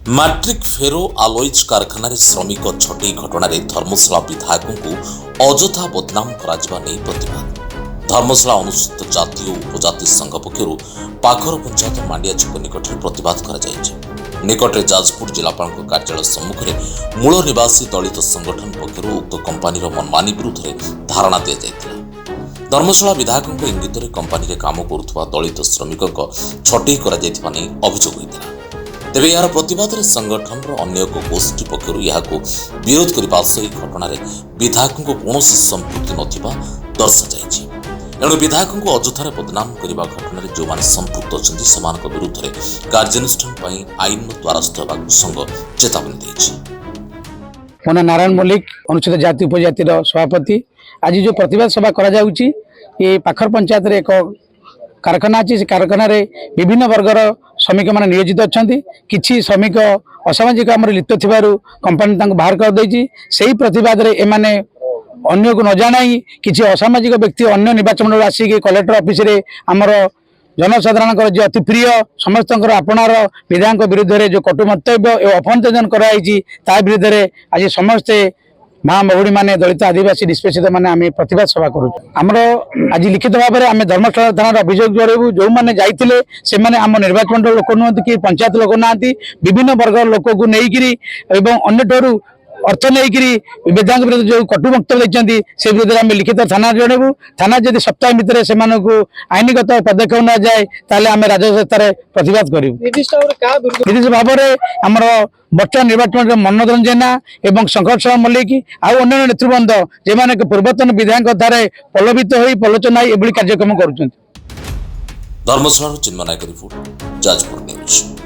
Matric फेरो आलोइज कारखाना श्रमिक छटई घटना धर्मशाला विधायकों को अजथा बदनाम प्रतिवाद धर्मशाला अनुसूचित जाति और उपजाति संघ पक्षर पाखर पंचायत मांडिया छक निकट में प्रतिवाद निकटे जाजपुर जिलापाल कार्यालय सम्मुख में मूल निवासी दलित संगठन पक्षर उक्त कंपानी मनमानी विरुद्ध में धारणा दि जाता धर्मशाला विधायकों इंगित कंपानी काम करुवा दलित श्रमिक छटई अभियोग होता तेरे यार प्रतिवाद संगठन अन्य एक गोष्ठी पक्षर विरोध करने सहित घटना विधायकों को कौन संपृक्ति नथिबा दर्शा एणु विधायकों को अजथार बदनाम करने घटना जो मैंने संपृक्त अच्छा विरुद्ध में कार्यानुष्ठान आईन द्वारस्थ होगा संघ चेतावनी देछि। मो ना नारायण मल्लिक अनुसूचित जाति उपजाति सभापति आज जो प्रतिवाद सभा करा पाखर पंचायत रे एक कारखाना अच्छी से कारखाना विभिन्न वर्गर श्रमिक मैंने नियोजित अच्छा किसी श्रमिक असामाजिक आम लिप्त थी कंपानी बाहर कर देछि। सेही प्रतिवाद रे एमाने अन्य को न जानाई किसी असामाजिक व्यक्ति अन्य निर्वाचन मंडल आसिक कलेक्टर ऑफिस रे आमर जनसाधारण जो अति प्रिय समस्त आपणार विधायक विरुद्ध में जो कटु मंतव्य एवं अपहंतन कराई विरुद्ध में आज समस्ते माँ महुड़ी माने दलित आदिवासी निष्पेषित माने आम प्रतिवाद सभा करूँ आमर आज लिखित भाव में आम धर्मशाला थाना अभियोग जड़ेबू जो मैंने जाइए से माने आम निर्वाचन मंडल लोक नुहत कि पंचायत लोक ना विभिन्न वर्ग लोक को लेकिन अन्य अर्थ नहीं विधायक विरुद्ध जो कटु वक्तव्य देते से विरुद्ध में लिखित थाना जड़ेबू थाना जब सप्ताह भितर से आईनगत पदक्षेप न जाए ताले आम राजस्व प्रतिवाद करूँ निर्दिष्ट भाव में आमर बर्तमान निर्वाचन मनोरंजन जेना एवं संघर्ष मल्लिक आउ अन्य नेतृवृंद जो पूर्वतन विधायक द्वारा प्रलोभित हो प्रलोचना एभली कार्यक्रम कर धर्मशाला चिन्मय नायक रिपोर्ट जाजपुर न्यूज।